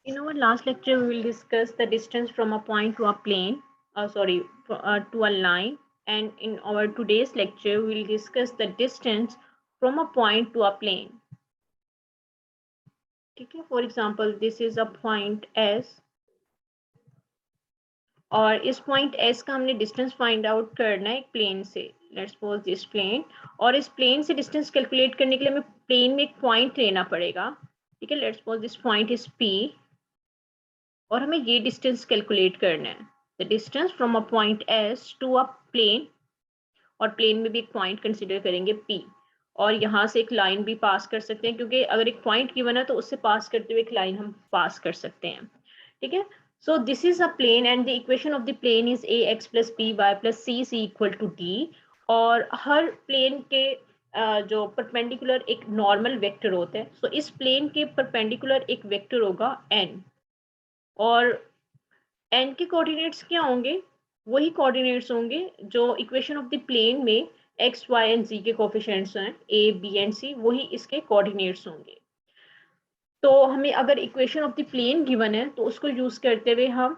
In our last lecture, we will discuss the distance from a point to a plane, to a line. And in our today's lecture, we will discuss the distance from a point to a plane. Okay, for example, this is a point S, और इस point S का हमने distance find out करना है एक plane से. Let's suppose this plane, और इस प्लेन से डिस्टेंस कैलकुलेट करने के लिए हमें प्लेन में एक पॉइंट लेना पड़ेगा. ठीक है, let's suppose this point is P, और हमें ये डिस्टेंस कैलकुलेट करना है. The distance from a point S to a plane, और प्लेन में भी एक पॉइंट कंसिडर करेंगे P, और यहाँ से एक लाइन भी पास कर सकते हैं, क्योंकि अगर एक पॉइंट गिवन है तो उससे पास करते हुए एक लाइन हम पास कर सकते हैं. ठीक है, so this is a plane and the equation of the plane is ax plus by plus c is equal to d. और हर प्लेन के जो परपेंडिकुलर एक नॉर्मल वेक्टर होता है, सो इस प्लेन के परपेंडिकुलर एक वेक्टर होगा n, और n के कोऑर्डिनेट्स क्या होंगे? वही कोऑर्डिनेट्स होंगे जो इक्वेशन ऑफ द प्लेन में x, y एंड z के कोफिशिएंट्स हैं, a, b एंड c, वही इसके कोऑर्डिनेट्स होंगे. तो हमें अगर equation of the plane given है तो उसको यूज करते हुए हम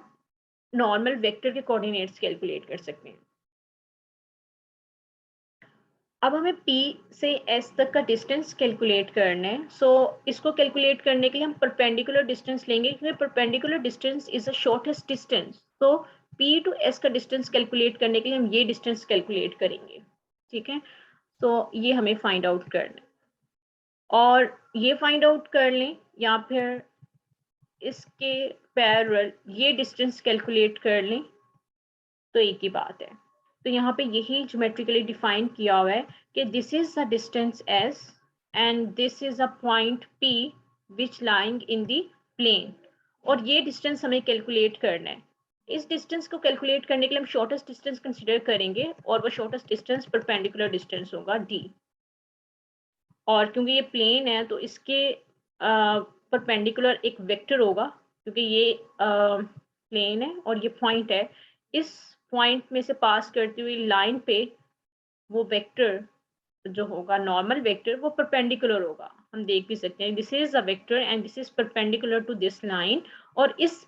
नॉर्मल वेक्टर के कोऑर्डिनेट्स कैलकुलेट कर सकते हैं. अब हमें P से S तक का डिस्टेंस कैलकुलेट करना है. सो इसको कैलकुलेट करने के लिए हम परपेंडिकुलर डिस्टेंस लेंगे, क्योंकि perpendicular distance is the shortest distance. तो P टू S का डिस्टेंस कैलकुलेट करने के लिए हम ये डिस्टेंस कैलकुलेट करेंगे. ठीक है, तो ये हमें फाइंड आउट करना है, और ये फाइंड आउट कर लें या फिर इसके पैरेलल ये डिस्टेंस कैलकुलेट कर लें तो एक ही बात है. तो यहाँ पे यही ज्योमेट्रिकली डिफाइन किया हुआ है कि this is the distance S and this is a point P which lying in the plane, और ये डिस्टेंस हमें कैलकुलेट करना है. इस डिस्टेंस को कैलकुलेट करने के लिए हम शॉर्टेस्ट डिस्टेंस कंसीडर करेंगे, और वो शॉर्टेस्ट डिस्टेंस परपेंडिकुलर डिस्टेंस होगा D. और क्योंकि ये प्लेन है तो इसके परपेंडिकुलर एक वेक्टर होगा, क्योंकि ये प्लेन है और ये पॉइंट है. इस पॉइंट में से पास करती हुई लाइन पे वो वेक्टर जो होगा नॉर्मल वेक्टर, वो परपेंडिकुलर होगा. हम देख भी सकते हैं this is a vector and this is perpendicular to this line, और इस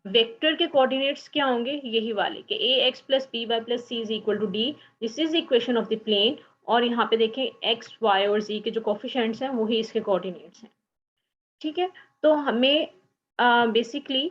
वेक्टर के कोऑर्डिनेट्स क्या होंगे? यही वाले कि ax plus by plus c is equal to d. This is equation of the plane, और यहाँ पे देखें x, y और z के जो कोफिशिएंट्स हैं वही इसके कोऑर्डिनेट्स हैं. ठीक है, तो हमें बेसिकली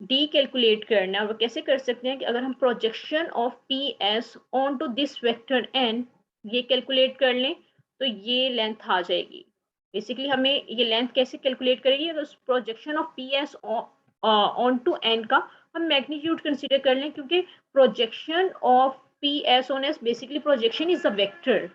डी कैलकुलेट करना है. वो कैसे कर सकते हैं कि अगर हम projection of P S onto this vector N ये कैलकुलेट कर लें तो ये लेंथ आ जाएगी. बेसिकली हमें ये लेंथ कैसे कैलकुलेट करेगी? तो projection of P S onto N का हम मैग्नीट्यूड कंसीडर कर लें, क्योंकि projection of P S on S basically projection is a vector.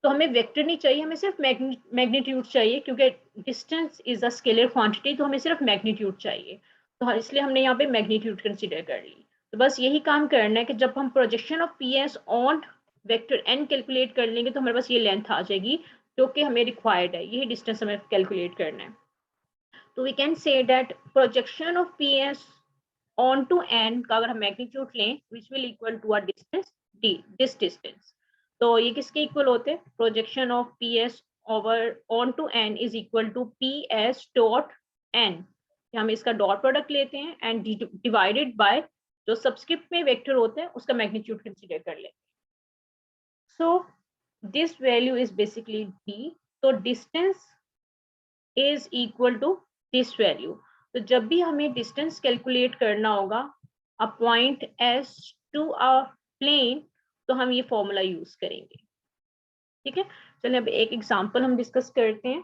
तो हमें वेक्टर नहीं चाहिए, हमें सिर्फ मैग्नीट्यूड चाहिए, क्योंकि distance is a scalar quantity, तो हमें सिर्फ मैग्नीट्यूड चाहिए. तो इसलिए हमने यहाँ पे मैग्नीट्यूड कंसीडर कर ली. तो बस यही काम करना है कि जब हम projection of P S on vector N calculate कर लेंगे तो हमारे पास ये लेंथ आ जाएगी जो कि हमें रिक्वायर्ड है. यही डिस्टेंस हमें कैलकुलेट करना है. तो we can say that projection of P S onto N का अगर हम मैग्नीट्यूड लें which will equal to a distance D, this distance. तो ये किसके इक्वल होते हैं? Projection of P S over onto N is equal to P S dot N. हम इसका डॉट प्रोडक्ट लेते हैं एंड डिवाइडेड बाय जो सबस्क्रिप्ट में वेक्टर होते हैं उसका मैग्नीट्यूड कंसीडर कर लेते हैं. So this value is basically D. तो distance is equal to this value. तो जब भी हमें डिस्टेंस कैलकुलेट करना होगा a point S to a plane, तो हम ये फॉर्मूला यूज करेंगे. ठीक है, चलिए अब एक एग्जांपल हम डिस्कस करते हैं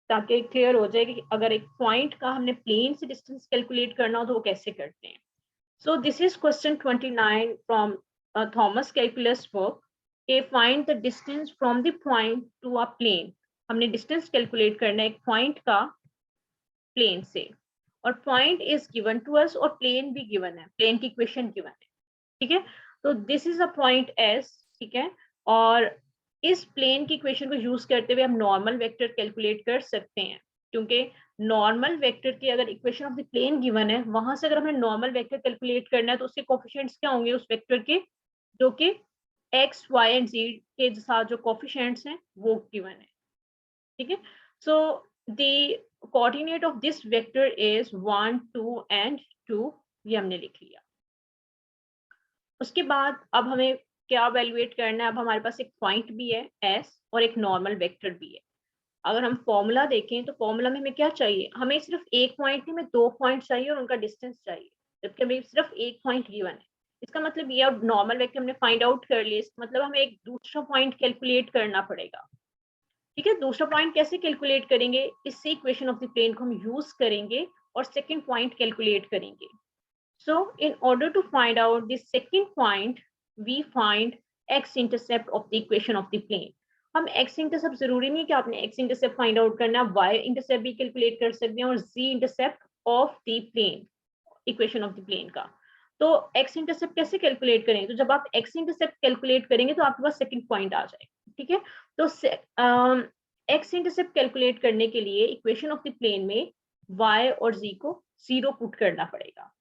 ताकि क्लियर हो जाए कि अगर एक पॉइंट का हमने प्लेन से डिस्टेंस कैलकुलेट करना हो तो वो कैसे करते हैं. So this is question 29 from Thomas calculus work. Find the distance from the point to a plane. हमने डिस्टेंस कैलकुलेट करना है एक पॉइंट का प्लेन से, और point is given to us और प्लेन भी गिवन है, प्लेन की इक्वेशन गिवन है. ठीक है, तो this is a point S. ठीक है, और इस प्लेन की इक्वेशन को यूज करते हुए हम नॉर्मल वेक्टर कैलकुलेट कर सकते हैं, क्योंकि नॉर्मल वेक्टर की अगर equation of the plane given है वहां से अगर हमें नॉर्मल वेक्टर कैलकुलेट करना है तो उसके कोफिशिएंट्स क्या होंगे उस वेक्टर के, जो कि एक्स, वाई एंड जेड के साथ जो कोफिशिएंट्स हैं वो गिवन है. ठीक है, so the coordinate of this vector is 1 2 and 2, ये हमने लिख लिया। उसके बाद अब हमें क्या इवैल्यूएट करना है, अब हमारे पास एक पॉइंट भी है s और एक नॉर्मल वेक्टर भी है। अगर हम फॉर्मूला देखें तो फॉर्मूला में हमें क्या चाहिए, हमें सिर्फ एक पॉइंट नहीं, हमें 2 पॉइंट चाहिए और उनका डिस्टेंस चाहिए, जबकि हमें सिर्फ एक पॉइंट गिवन है। इसका मतलब ये, अब नॉर्मल वेक्टर हमने फाइंड आउट कर लिया, इसका मतलब हमें एक दूसरा पॉइंट कैलकुलेट करना पड़ेगा। ठीक है, दूसरा पॉइंट कैसे कैलकुलेट करेंगे, इससे इक्वेशन ऑफ द प्लेन को हम यूज करेंगे और सेकंड पॉइंट कैलकुलेट करेंगे। So in order to find out the second point, we find x-intercept of the equation of the plane. हम x-intercept जरूरी नहीं कि आपने x-intercept फाइंड आउट करना, y-intercept भी कैलकुलेट कर सकते हैं और z-intercept of the plane, equation of the plane का। तो x-intercept कैसे कैलकुलेट करेंगे, तो जब आप x-intercept कैलकुलेट करेंगे तो आपके पास सेकंड पॉइंट आ जाएगा। ठीक है, तो x-intercept कैलकुलेट करने के लिए इक्वेशन ऑफ द प्लेन में y और z को 0 पुट करना पड़ेगा।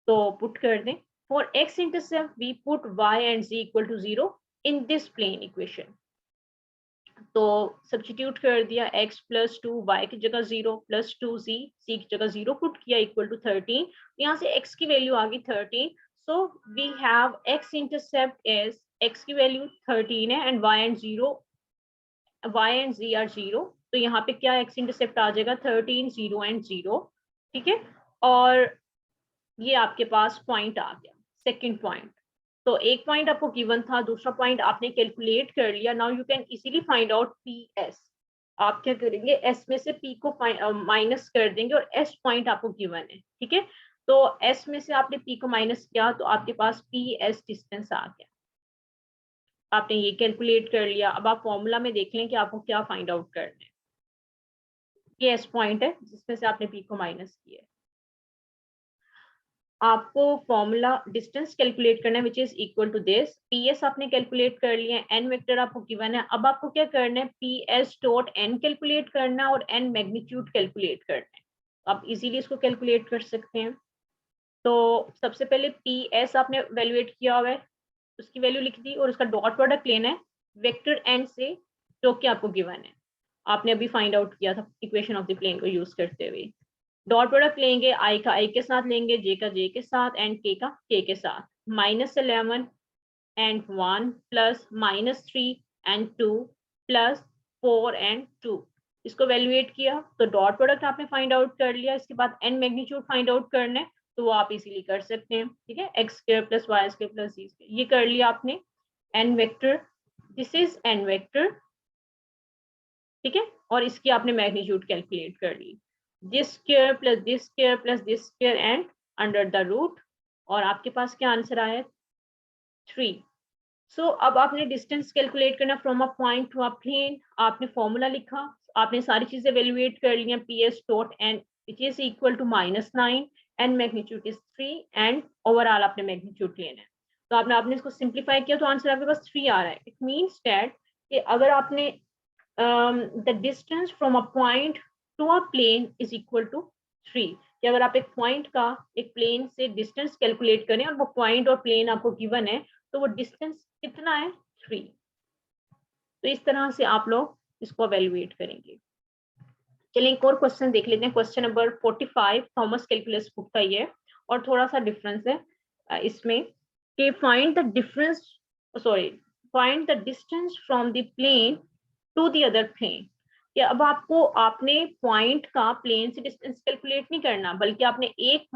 तो पुट कर दें, for x-intercept we put y and z equal to 0 in this plane equation। तो सब्स्टिट्यूट कर दिया, x प्लस 2 y की जगह 0 प्लस 2z c की जगह 0 पुट किया इक्वल टू 13। यहाँ से x की वैल्यू आ गई 13, so we have x-intercept is x की वैल्यू 13 है and y and z are 0, तो यहाँ पे क्या x-intercept आ जाएगा 13 0 एंड 0। ठीक है, और ये आपके पास पॉइंट आ गया, सेकंड पॉइंट। तो एक पॉइंट आपको गिवन था, दूसरा पॉइंट आपने कैलकुलेट कर लिया। Now you can easily find out PS। आप क्या करेंगे, S में से P को माइनस कर देंगे और S पॉइंट आपको गिवन है। ठीक है, तो S में से आपने P को माइनस किया तो आपके पास PS डिस्टेंस आ गया, आपने ये कैलकुलेट कर लिया। अब आप फॉर्मूला में देख लें कि आपको क्या फाइंड आउट करना है। ये S पॉइंट है जिसमें से आपने P को माइनस किया। आपको फॉर्मूला डिस्टेंस कैलकुलेट करना है which is equal to this. PS आपने कैलकुलेट कर लिया है, n वेक्टर आपको गिवन है। अब आपको क्या करना है, PS डॉट n कैलकुलेट करना है और n मैग्नीट्यूड कैलकुलेट करना है। आप इजीली इसको कैलकुलेट कर सकते हैं। तो सबसे पहले PS आपने वैल्यूएट किया हुआ है, उसकी वैल्यू लिख दी और उसका डॉट प्रोडक्ट लेना है वेक्टर n से जो कि आपको गिवन है, आपने अभी फाइंड आउट किया था इक्वेशन ऑफ द प्लेन को यूज करते हुए। डॉट प्रोडक्ट लेंगे, आई का आई के साथ लेंगे, जे का जे के साथ एंड के का के के साथ। -11 and 1 plus -3 and 2 plus 4 and 2, इसको वैल्यूएट किया तो डॉट प्रोडक्ट आपने फाइंड आउट कर लिया। इसके बाद एन मैग्नीट्यूड फाइंड आउट करना है तो वो आप इजीली कर सकते हैं। ठीक है, X square plus Y square plus Z square, ये कर लिया आपने। N vector, this is N vector. ठीक है, और इसकी आपने मैग्नीट्यूड कैलकुलेट कर ली, this square plus this square plus this square and under the root, और आपके पास क्या आंसर आया 3। सो अब आपने डिस्टेंस कैलकुलेट करना from a point to a plane. आपने फॉर्मूला लिखा, आपने सारी चीजें एवेल्युएट कर ली हैं। PS dot n which is equal to -9 and magnitude is 3 and overall आपने मैग्नीट्यूड लेना है। तो आपने इसको सिंप्लीफाई किया तो आंसर आपके पास 3 आ रहा है। इट मीन्स दैट कि अगर आपने the distance from a point to a plane is equal to 3, कि अगर आप एक पॉइंट का एक प्लेन से डिस्टेंस कैलकुलेट करें और वो पॉइंट और प्लेन आपको गिवन है तो वो डिस्टेंस कितना है 3। तो इस तरह से आप लोग इसको एवेल्युएट करेंगे। चलिए एक और क्वेश्चन देख लेते हैं, question number 45 Thomas calculus book का ये, और थोड़ा सा डिफरेंस है इसमें कि find the difference find the distance from the plane to the other plane. कि अब आपने पॉइंट का प्लेन से डिस्टेंस कैलकुलेट नहीं करना, बल्कि आपने एक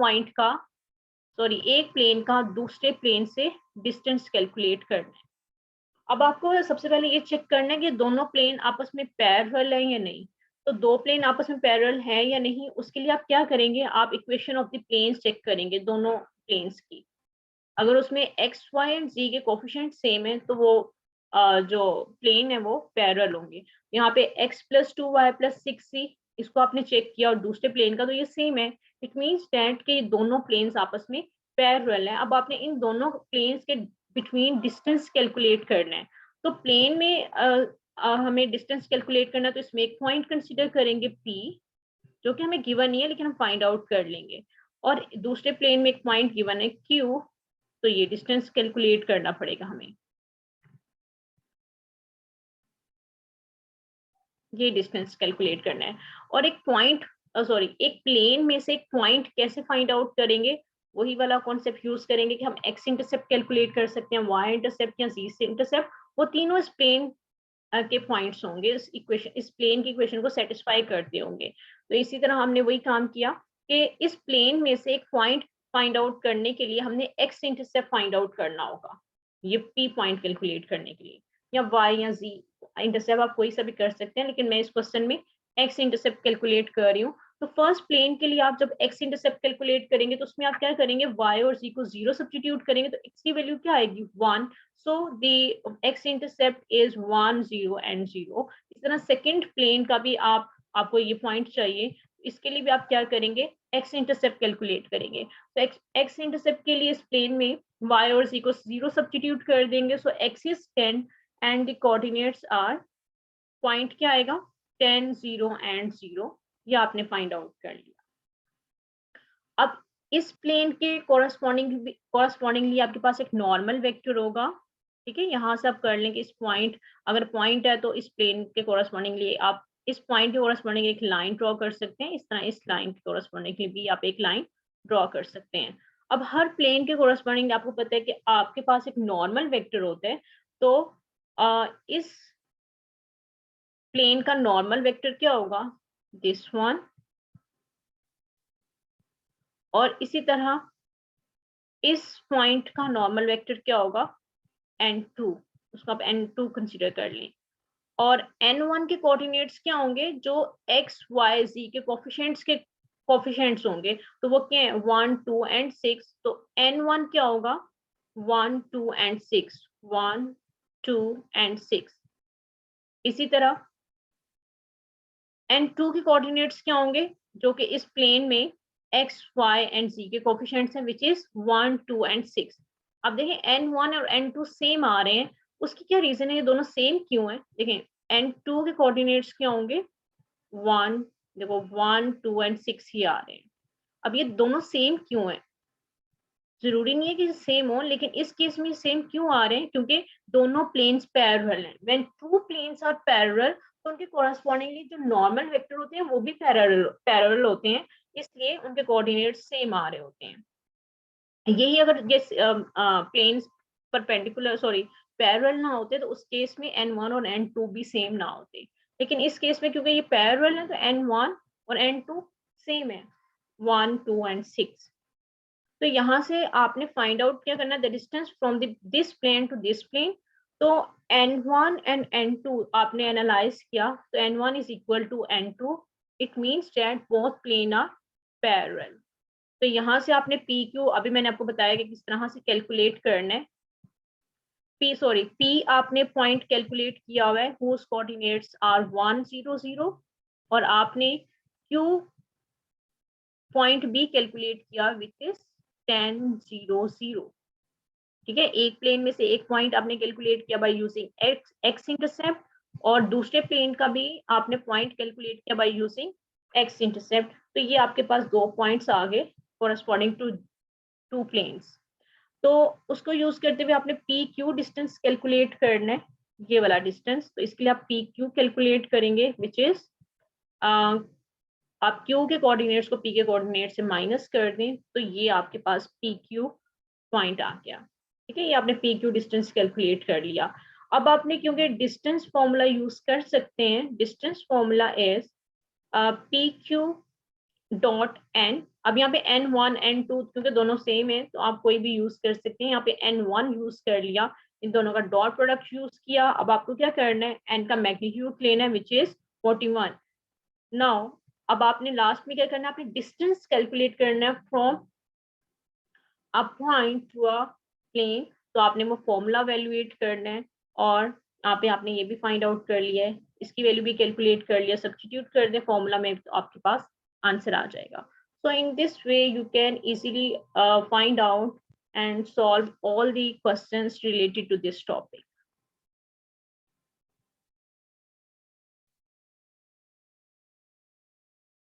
प्लेन का दूसरे प्लेन से डिस्टेंस कैलकुलेट करना है। अब आपको सबसे पहले ये चेक करना है कि दोनों प्लेन आपस में पैरेलल है या नहीं। तो दो प्लेन आपस में पैरेलल है या नहीं, उसके लिए आप क्या करेंगे, आप equation of the planes check करेंगे दोनों प्लेन्स की। अगर उसमें एक्स वाई एंड जी के कोफिशिएंट सेम है तो वो जो प्लेन है वो पैरेलल होंगे। यहाँ पे x plus 2y plus 6c, इसको आपने चेक किया और दूसरे प्लेन का तो ये सेम है। इट मीन्स दैट कि दोनों प्लेन्स आपस में पैरेलल है। अब आपने इन दोनों प्लेन्स के बिटवीन डिस्टेंस कैलकुलेट करना है। तो प्लेन में हमें डिस्टेंस कैलकुलेट करना है तो इसमें एक पॉइंट कंसिडर करेंगे P, जो कि हमें गिवन नहीं है लेकिन हम फाइंड आउट कर लेंगे, और दूसरे प्लेन में एक पॉइंट गिवन है Q, तो ये डिस्टेंस कैलकुलेट करना पड़ेगा हमें। ये डिस्टेंस कैलकुलेट करना है। और एक पॉइंट एक प्लेन में से एक पॉइंट कैसे फाइंड आउट करेंगे, वही वाला कॉन्सेप्ट यूज करेंगे कि हम एक्स इंटरसेप्ट कैलकुलेट कर सकते हैं, वाई इंटरसेप्ट या जी इंटरसेप्ट। वो तीनों इस प्लेन के पॉइंट्स होंगे, इस प्लेन की इक्वेशन को सेटिस्फाई करते होंगे। तो इसी तरह हमने वही काम किया कि इस प्लेन में से एक पॉइंट फाइंड आउट करने के लिए हमने एक्स इंटरसेप्ट फाइंड आउट करना होगा, ये पी पॉइंट कैलकुलेट करने के लिए, या वाई या जी इंटरसेप्ट आप कोई सा भी कर सकते हैं, लेकिन मैं इस क्वेश्चन में एक्स इंटरसेप्ट कैलकुलेट कर रही हूँ। तो फर्स्ट प्लेन के लिए आप जब एक्स इंटरसेप्ट कैलकुलेट करेंगे तो उसमें आप क्या करेंगे, y और z को 0 सब्स्टिट्यूट करेंगे तो x की वैल्यू क्या आएगी 1। So the x intercept is 1 0 and 0। इस तरह सेकंड प्लेन का भी आपको ये पॉइंट चाहिए, इसके लिए भी आप क्या करेंगे, x इंटरसेप्ट कैलकुलेट करेंगे। तो x इंटरसेप्ट के लिए इस प्लेन में y और z को 0 सब्स्टिट्यूट कर देंगे। So x is 10 and the coordinates are, point क्या आएगा 10 0 एंड 0, ये आपने फाइंड आउट कर लिया। अब इस प्लेन के कोरस्पॉन्डिंगली आपके पास एक नॉर्मल वेक्टर होगा, ठीक है। यहाँ से आप कर लें कि इस पॉइंट, अगर पॉइंट है तो इस प्लेन के कोरस्पॉन्डिंगली आप इस पॉइंट के कोरस्पॉन्डिंग एक लाइन ड्रॉ कर सकते हैं। इस तरह इस लाइन के कोरस्पॉन्डिंगली भी आप एक लाइन ड्रॉ कर सकते हैं। अब हर प्लेन के कोरस्पॉन्डिंग आपको पता है कि आपके पास एक नॉर्मल वेक्टर होता है, तो इस प्लेन का नॉर्मल वेक्टर क्या होगा, दिस वन। और इसी तरह इस पॉइंट का नॉर्मल वेक्टर क्या होगा n2, उसको आप n2 कंसीडर कर लें। और n1 के कोऑर्डिनेट्स क्या होंगे, जो x y z के कोफिशिएंट्स होंगे, तो वो क्या है 1 2 एंड 6। तो n1 क्या होगा 1 2 एंड 6, 1 2 एंड 6। इसी तरह n2 के कोऑर्डिनेट्स क्या होंगे, जो कि इस प्लेन में x y एंड z के कोफिशिएंट्स हैं, विच इज 1 2 एंड 6। अब देखें n1 और n2 सेम आ रहे हैं, उसकी क्या रीजन है, ये दोनों सेम क्यों है। देखें n2 के कोऑर्डिनेट्स क्या होंगे 1, देखो 1 2 एंड 6 ही आ रहे हैं। अब ये दोनों सेम क्यों है, जरूरी नहीं है कि सेम हो, लेकिन इस केस में सेम क्यों आ रहे हैं, क्योंकि दोनों प्लेन्स पैरेलल हैं। When two planes are parallel तो उनके कोरस्पॉन्डिंगली जो नॉर्मल वेक्टर होते हैं वो भी पैरेलल होते हैं, इसलिए उनके कोऑर्डिनेट्स सेम आ रहे होते हैं। यही अगर ये प्लेन्स पैरेलल ना होते तो उस केस में n1 और n2 भी सेम ना होते, लेकिन इस केस में क्योंकि ये पैरेलल है तो n1 और n2 सेम है, 1 2 एंड 6। तो यहाँ से आपने फाइंड आउट क्या करना है, the distance from this plane to this plane. तो n1 एंड n2 आपने एनालाइज किया, तो n1 is equal to n2, it means that both plane are parallel. तो यहाँ से आपने PQ, अभी मैंने आपको बताया कि किस तरह से कैलकुलेट करना है। P आपने पॉइंट कैलकुलेट किया हुआ है, whose coordinates are 1 0 0, और आपने Q पॉइंट B कैलकुलेट किया विच इज 10 0 0। ठीक है, एक प्लेन में से एक पॉइंट आपने कैलकुलेट किया बाय यूजिंग एक्स इंटरसेप्ट, और दूसरे प्लेन का भी आपने पॉइंट कैलकुलेट किया बाय यूजिंग एक्स इंटरसेप्ट। तो ये आपके पास 2 पॉइंट्स आ गए कोरस्पॉन्डिंग टू 2 प्लेन्स। तो उसको यूज करते हुए आपने पी क्यू डिस्टेंस कैलकुलेट करना है, ये वाला डिस्टेंस। तो इसके लिए आप पी क्यू कैलकुलेट करेंगे विच इज, आप क्यू के कोऑर्डिनेट्स को पी के कोऑर्डिनेट से माइनस कर दें, तो ये आपके पास पी क्यू पॉइंट आ गया। ठीक है, ये आपने पी क्यू डिस्टेंस कैलकुलेट कर लिया। अब आपने क्योंकि डिस्टेंस फॉर्मूला यूज कर सकते हैं, distance formula is P Q dot N. अब यहाँ पे n1 n2 क्योंकि दोनों सेम है तो आप कोई भी यूज कर सकते हैं। यहाँ पे n1 यूज कर लिया, इन दोनों का डॉट प्रोडक्ट यूज किया। अब आपको क्या करना है, n का मैग्नीट्यूड लेना है विच इज 41। नाउ अब आपने लास्ट में क्या करना है, आपने डिस्टेंस कैलकुलेट करना है from a point to a plane. तो आपने वो फॉर्मूला वैल्यूएट करना है, और यहाँ पे आपने ये भी फाइंड आउट कर लिया है, इसकी वैल्यू भी कैलकुलेट कर लिया, सब्स्टिट्यूट कर दे फॉर्मूला में तो आपके पास आंसर आ जाएगा। So in this way you can easily find out and solve all the questions related to this topic.